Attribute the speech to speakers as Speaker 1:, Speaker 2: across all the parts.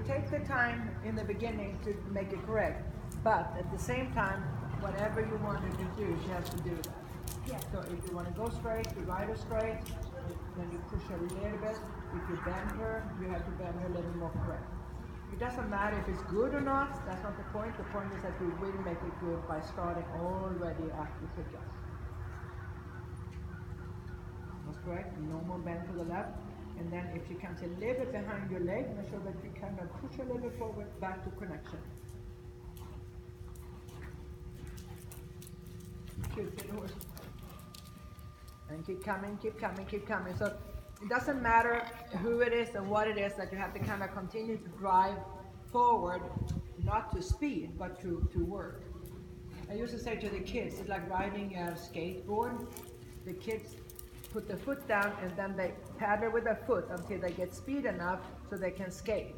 Speaker 1: take the time in the beginning to make it correct, but at the same time, whatever you want her to do, she has to do that.
Speaker 2: Yeah.
Speaker 1: So if you want to go straight, you ride her straight, then you push her a little bit. If you bend her, you have to bend her a little more correct. It doesn't matter if it's good or not, that's not the point. The point is that we will make it good by starting already after pick-up. That's correct. No more bend to the left. And then if she comes a little bit behind your leg, make sure that you kind of push a little bit forward back to connection. Cute little horse. And keep coming, keep coming, keep coming. So it doesn't matter who it is and what it is that you have to kind of continue to drive forward, not to speed, but to work. I used to say to the kids, it's like riding a skateboard. The kids put the foot down and then they paddle with their foot until they get speed enough so they can skate.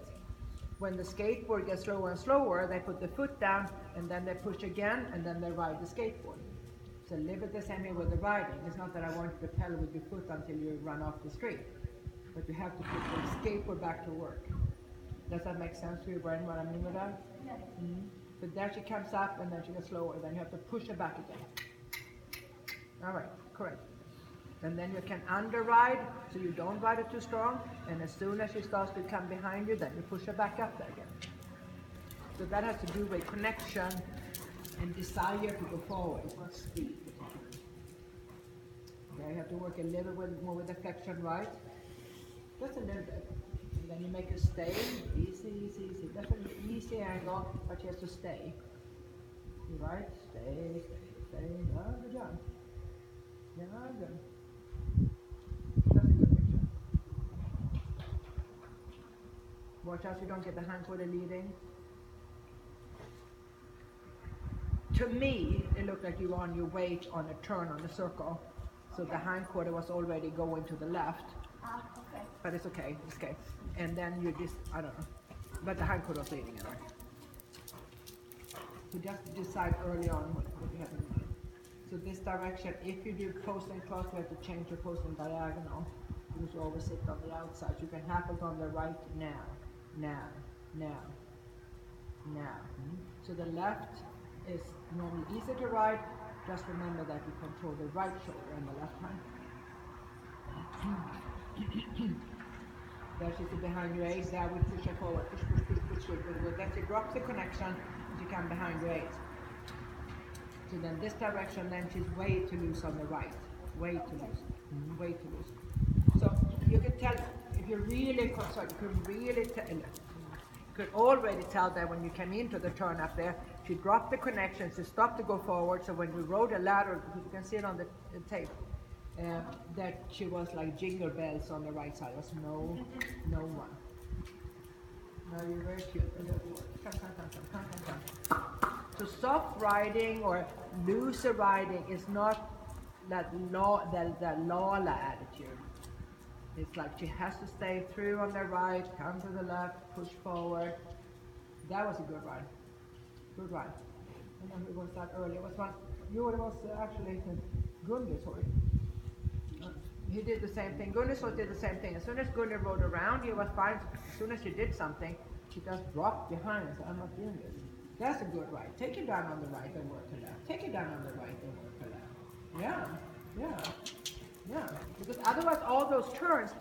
Speaker 1: When the skateboard gets slower and slower, they put the foot down and then they push again and then they ride the skateboard. So a little bit the same way with the riding. It's not that I want you to pedal with your foot until you run off the street, but you have to put the skateboard back to work. Does that make sense to your brain what I mean with that?
Speaker 2: Yeah.
Speaker 1: Mm-hmm. So there she comes up and then she gets slower. Then you have to push her back again. All right, correct. And then you can underride, so you don't ride it too strong. And as soon as she starts to come behind you, then you push her back up there again. So that has to do with connection and desire to go forward. It's not speed. Okay, you have to work a little bit more with the flexion right. Just a little bit. And then you make her stay. Easy, easy, easy. Definitely easy angle, but she has to stay. You right? Stay, stay, stay. Oh, good job. Yeah, good. That's a good picture. Watch out so you don't get the hindquarter leading. To me, it looked like you were on your way on a turn on the circle. So the hindquarter was already going to the left.
Speaker 2: Okay.
Speaker 1: But it's okay, it's okay. And then you just, I don't know. But the hindquarter was leading anyway. So just decide early on what you have in mind. So this direction, if you do post and cross, you have to change your post and diagonal. Because you always sit on the outside. You can have it on the right now, now, now, now. So the left is normally easier to ride. Just remember that you control the right shoulder and the left hand. There she's behind your ace. There we push her forward. Push, push, push, push, push. Good. Then she drops the connection and she comes behind your ace. So then this direction, then she's way too loose on the right. Way too loose. Way too loose. So you can tell, if you're really concerned, you can really tell, you could already tell that when you came into the turn up there, she dropped the connection, she stopped to go forward. So when we rode a ladder, because you can see it on the tape, that she was like jingle bells on the right side. There was no one. No, you're very cute. Come. So soft riding or looser riding is not that Lala attitude. It's like she has to stay through on the right, come to the left, push forward. That was a good ride. Good ride. I don't know who was that earlier. It was one. It was actually Gunder's horse. He did the same thing. Gunder's horse did the same thing. As soon as Gunnar rode around, he was fine. As soon as she did something, she just dropped behind and said, I'm not doing this. That's a good ride. Take it down on the right and work to left. Take it down on the right and work to left. Yeah. Because otherwise all those turns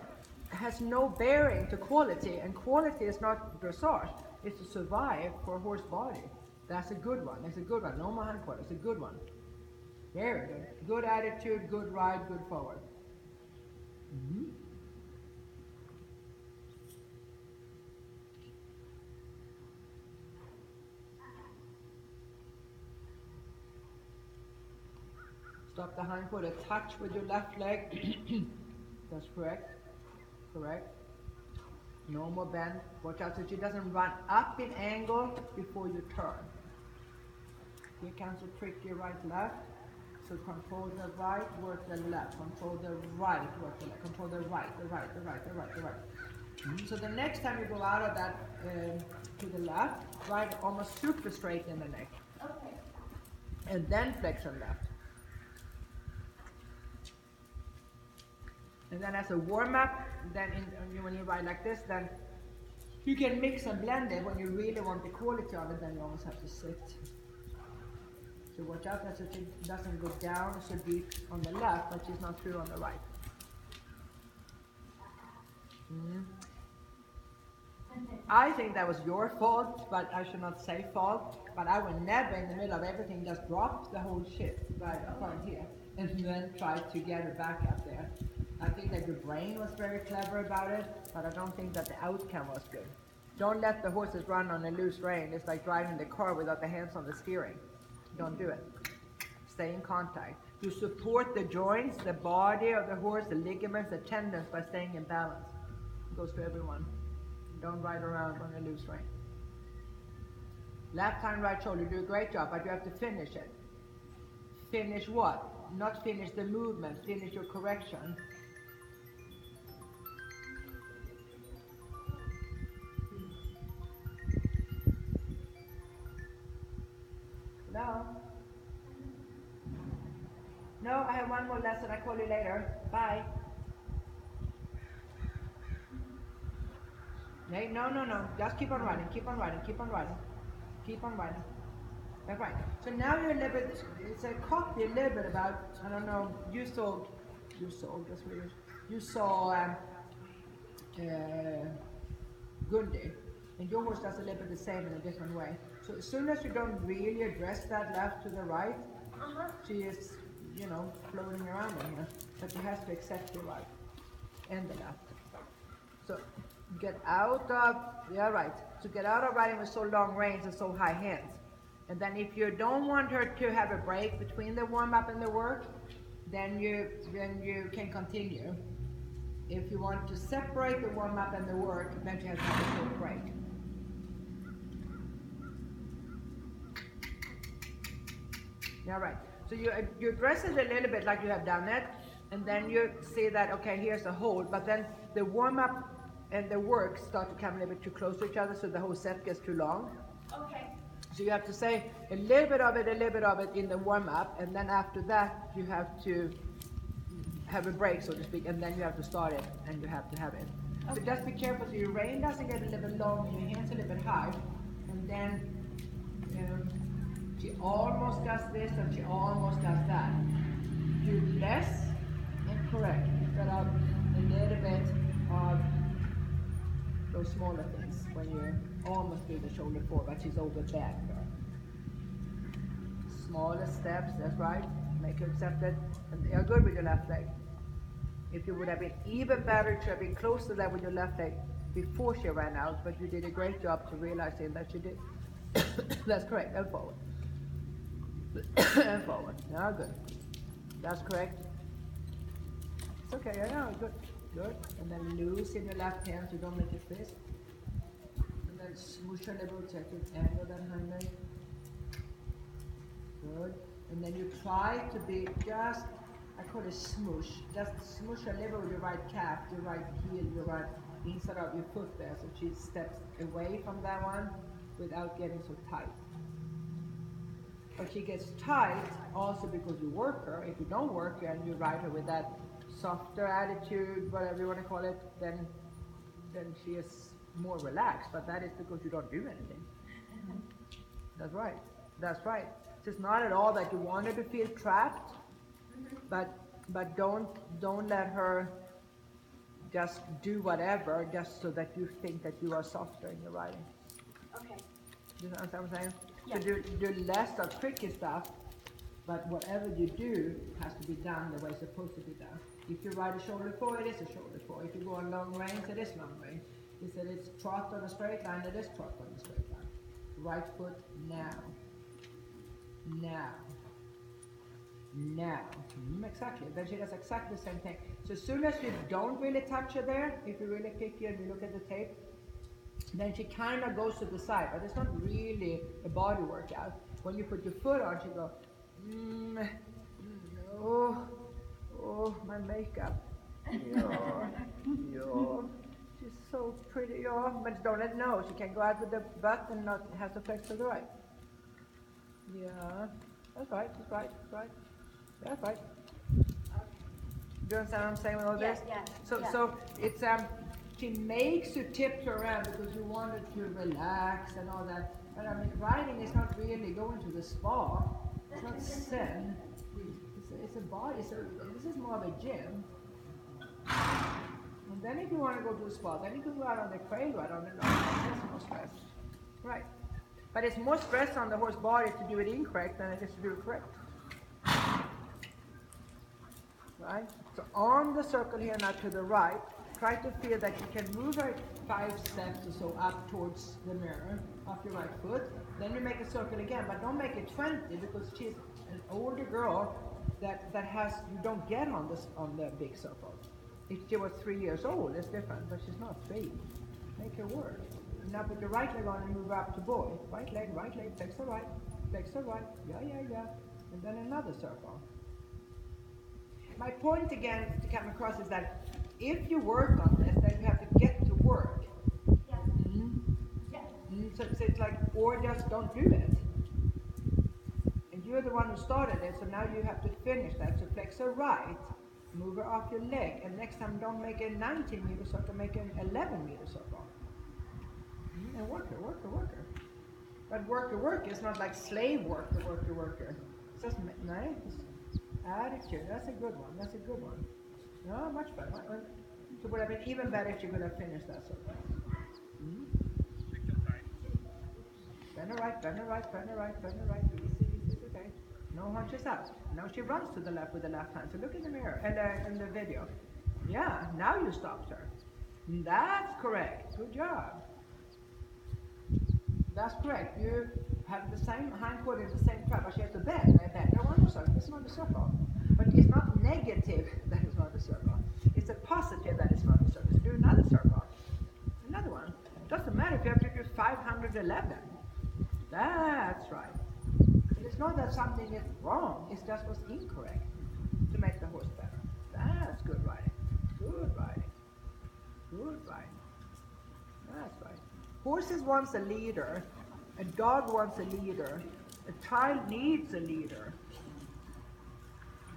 Speaker 1: has no bearing to quality, and quality is not dressage. It's to survive for a horse body. That's a good one. That's a good one. No more hindquarter. It's a good one. Very good. Good attitude, good ride, good forward. Stop the hindquarter. Touch with your left leg. That's correct. Correct. No more bend. Watch out so she doesn't run up in angle before you turn. Here comes a tricky right left. So control the right, work the left. Control the right, work the left. Control the right. So the next time you go out of that to the left, ride almost super straight in the neck.
Speaker 2: Okay.
Speaker 1: And then flexion left. And then as a warm-up, then when you ride like this, then You can mix and blend it when you really want the quality of it, then you almost have to sit. So watch out that it doesn't go down so deep on the left, but it's not through on the right. I think that was your fault, but I should not say fault. But I would never, in the middle of everything, just drop the whole shit right here and then try to get it back up there. I think that your brain was very clever about it, but I don't think that the outcome was good. Don't let the horses run on a loose rein. It's like driving the car without the hands on the steering. Don't do it. Stay in contact. You support the joints, the body of the horse, the ligaments, the tendons by staying in balance. It goes to everyone. Don't ride around on a loose rein. Left hand, right shoulder, do a great job, but you have to finish it. Finish what? Not finish the movement, finish your correction. No? No, I have one more lesson. I'll call you later. Bye. Hey, no. Just keep on riding, keep on riding, keep on riding. Keep on riding. That's right. So now you're a little bit, it's a copy a little bit about, I don't know, you saw, that's weird. You saw Gundi, and your horse does a little bit the same in a different way. So as soon as you don't really address that left to the right, she is, floating around in here. But she has to accept the right and the left. So get out of, so get out of riding with so long reins and so high hands. And then if you don't want her to have a break between the warm-up and the work, then you can continue. If you want to separate the warm-up and the work, then she has to have a short break. Yeah, right. So you address it a little bit like you have done it, and then you see that, okay, here's a hold, but then the warm-up and the work start to come a little bit too close to each other, so the whole set gets too long.
Speaker 2: Okay.
Speaker 1: So you have to say a little bit of it in the warm-up, and then after that you have to have a break, so to speak, and then you have to start it, and you have to have it. Okay. So just be careful so your rein doesn't get a little bit long and your hands a little bit high, and then she almost does this and she almost does that. Do less and correct instead of a little bit of those smaller things when you almost do the shoulder forward, but she's over back there. Smaller steps, that's right. Make her accept it. And you're good with your left leg. If you would have been even better, to have been close to that with your left leg before she ran out, but you did a great job to realizing that you did. That's correct, and forward. And forward. Yeah, good. That's correct. It's okay, yeah, good. Good. And then loosen your left hand so don't make it fist. And then smoosh a little, check it, angle that hind leg. Good. And then you try to be just, I call it smoosh. Just smoosh a little with your right calf, your right heel, your right inside of your foot there, so she steps away from that one without getting so tight. But she gets tight also because you work her. If you don't work her and you ride her with that softer attitude, whatever you want to call it, then she is more relaxed. But that is because you don't do anything. That's right. That's right. It's not at all that you want her to feel trapped, but don't let her just do whatever just so that you think that you are softer in your riding.
Speaker 2: Okay.
Speaker 1: You know what I'm saying?
Speaker 2: Yeah.
Speaker 1: So do less of tricky stuff, but whatever you do has to be done the way it's supposed to be done. If you ride a shoulder four, it is a shoulder four. If you go on long reins, it is long rein. If it is trot on a straight line, it is trot on a straight line. Right foot now. Now. Now. Exactly. Then she does exactly the same thing. So as soon as you don't really touch her there, if you really pick her and you look at the tape, then she kind of goes to the side, but it's not really a body workout. When you put your foot on, she goes, oh, my makeup. She's so pretty, but don't let her know. She can go out with the butt and not have to flex to the right. Yeah, that's right. That's right. Do you understand what I'm saying with all this?
Speaker 2: Yeah.
Speaker 1: So it's she makes you tiptoe around because you want it to relax and all that. But I mean, riding is not really going to the spa. It's not zen. It's a body. So this is more of a gym. And then if you want to go to the spa, then you can go out on the trail ride on the lawn. That's more stress. Right. But it's more stress on the horse body to do it incorrect than it is to do it correct. Right? So on the circle here now to the right, try to feel that you can move her 5 steps or so up towards the mirror off your right foot. Then you make a circle again, but don't make it 20 because she's an older girl that has, you don't get on the big circle. If she was 3 years old, it's different, but she's not 3. Make her work. Now put your right leg on and move up to boy. Right leg, flex the right, yeah. And then another circle. My point again to come across is that if you work on this, then you have to get to work.
Speaker 2: Yeah.
Speaker 1: So it's like, or just don't do it. And you're the one who started it, so now you have to finish that. So flex her right, move her off your leg, and next time don't make a 19-meter circle, make an 11-meter circle. And work her. But work is not like slave work. It's just nice attitude. That's a good one. No, much better. So would have been even better if you could have finished that circle. Bend her right. Easy, okay. No hunches out. Now she runs to the left with the left hand. So look in the mirror, in the video. Yeah, now you stopped her. That's correct. Good job. That's correct. You have the same hindfoot in the same trap, but she has to bend. There one more circle. It's not a circle. But it's not negative that it's not a circle. It's a positive that it's not a circle. So do another circle. Another one. Doesn't matter if you have to do 511. That's right. It's not that something is wrong. It's just what's incorrect to make the horse better. That's good riding. That's right. Horses wants a leader. A dog wants a leader. A child needs a leader.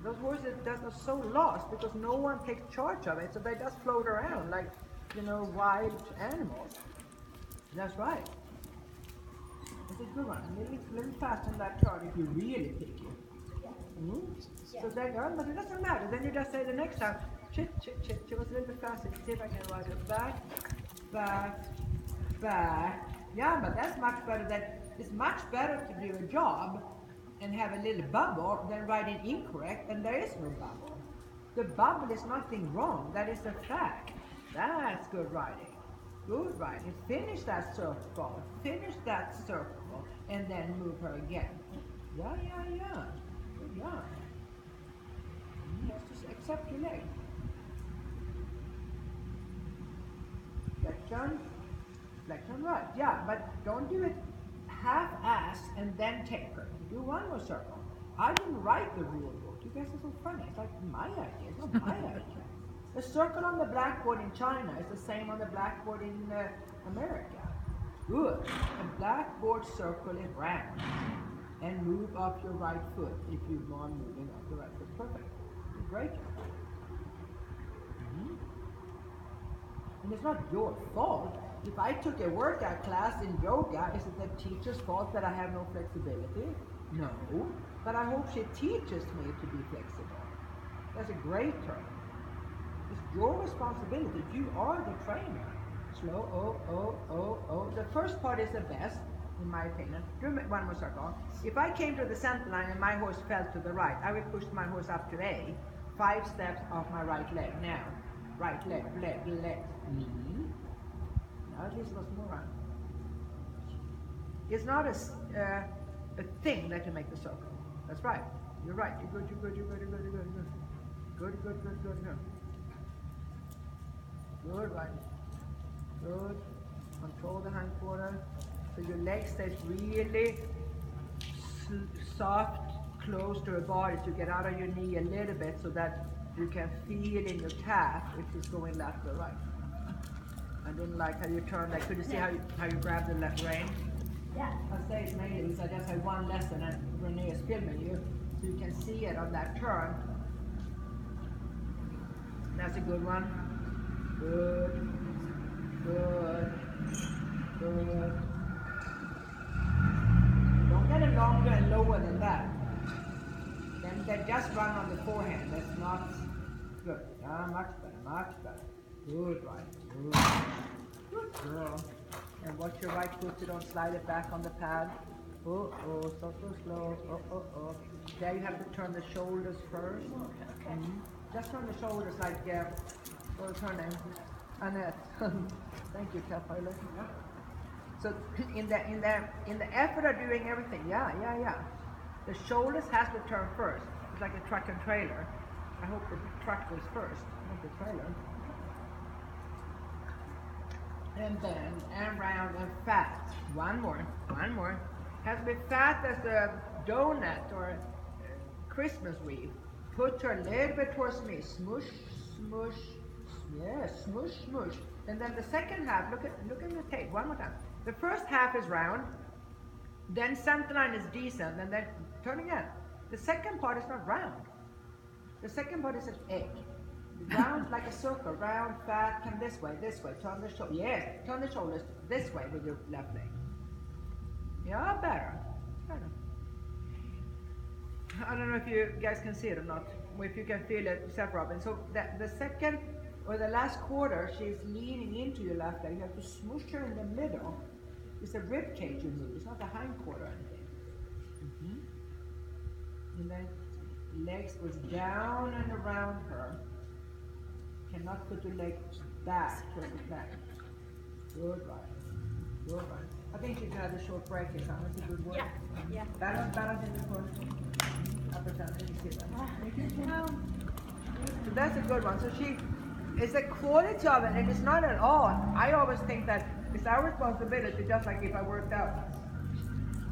Speaker 1: Those horses that are so lost because no one takes charge of it, so they just float around like, wild animals. That's right. It's a good one. A little fast on that chart if you really pick it. So there you go, but it doesn't matter. Then you just say the next time, chit. She was a little bit faster. See if I can ride it back. Yeah, but that's much better. It's much better to do a job and have a little bubble than riding incorrect, and there is no bubble. The bubble is nothing wrong. That is a fact. That's good riding. Good riding. Finish that circle. And then move her again. Yeah. Good job. Just accept your leg. Flexion right. Yeah, but don't do it half-ass and then take her. Do one more circle. I didn't write the rule book. You guys are so funny. It's like my idea. It's not my idea. The circle on the blackboard in China is the same on the blackboard in America. Good. A blackboard circle is round. And move off your right foot if you want moving off the right foot. Perfect. Great. And it's not your fault. If I took a workout class in yoga, is it the teacher's fault that I have no flexibility? No. But I hope she teaches me to be flexible. That's a great term. It's your responsibility. You are the trainer. Slow, oh. The first part is the best, in my opinion. Do one more circle. If I came to the center line and my horse fell to the right, I would push my horse up to A, 5 steps off my right leg. Now, right leg. Now at least it was more round. It's not a thing that you make the circle. That's right. You're right. You're good. Good, right. Good. Control the hindquarter. So your leg stays really soft, close to your body to get out of your knee a little bit so that you can feel in your calf if it's going left or right. I didn't like how you turned that. Could you see how you grabbed the left rein?
Speaker 2: Yeah.
Speaker 1: I say it's mainly because I just had one lesson and Renee is filming you, so you can see it on that turn. That's a good one. Good. Good. Good. Don't get it longer and lower than that. Then they just run on the forehand. That's not good. Ah, much better, much better. Good, right. Good. Good girl. And watch your right foot, so don't slide it back on the pad. Oh, so slow. Oh. There you have to turn the shoulders first.
Speaker 2: Okay.
Speaker 1: Just turn the shoulders like, what's her name? Annette. Thank you, Kat Pilot. So in the effort of doing everything, yeah. The shoulders has to turn first. It's like a truck and trailer. I hope the truck goes first, not the trailer. And then, and round and fat. One more. Has to be fat as a donut or a Christmas wreath. Put her a little bit towards me. Smush. Yes, smush. And then the second half, look at the tape, one more time. The first half is round, then center line is decent, and then turn again. The second part is not round. The second part is an egg. Round like a circle, round, fat, come this way, turn the shoulders. Yes, turn the shoulders this way with your left leg. Yeah, better. I don't know if you guys can see it or not, or if you can feel it, Seth Robin. So the second or the last quarter, she's leaning into your left leg. You have to smoosh her in the middle. It's a rib cage you move. It's not the hind quarter or anything. And then legs goes down and around her. Cannot put your legs back, towards the back. Good right. I think you can have a short break here, Sam. That's a good word.
Speaker 2: Yeah.
Speaker 1: Balance in the foot. Up and down. Let me see that. So that's a good one. So it's the quality of it, and it's not at all. I always think that it's our responsibility, just like if I worked out.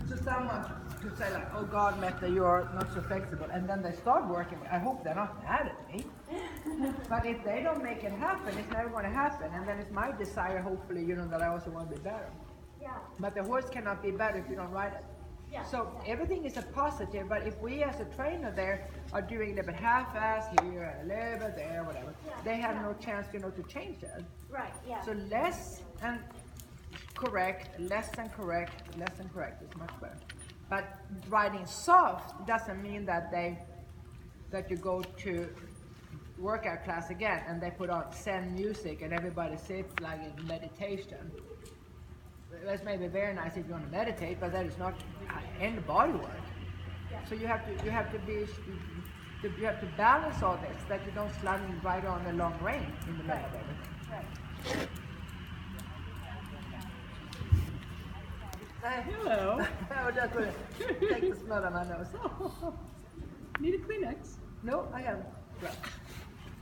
Speaker 1: So someone could say like, oh God, Mette, you're not so flexible. And then they start working. I hope they're not mad at me. But if they don't make it happen, it's never going to happen. And then it's my desire, hopefully, that I also want to be better.
Speaker 2: Yeah.
Speaker 1: But the horse cannot be better if you don't ride it.
Speaker 2: Yeah.
Speaker 1: So everything is a positive, but if we as a trainer there are doing a little bit half-ass here, a little bit there, whatever, they have no chance, to change that.
Speaker 2: Right, yeah.
Speaker 1: So less and correct is much better. But riding soft doesn't mean that you go to workout class again and they put on Zen music and everybody sits like in meditation. That's maybe very nice if you want to meditate, but that is not in the body work. So you have to balance all this, that you don't slide right on a long rein in the middle of it.
Speaker 2: Right.
Speaker 3: Hello.
Speaker 1: I would just take the smell of my nose.
Speaker 3: Need a Kleenex?
Speaker 1: No, I haven't.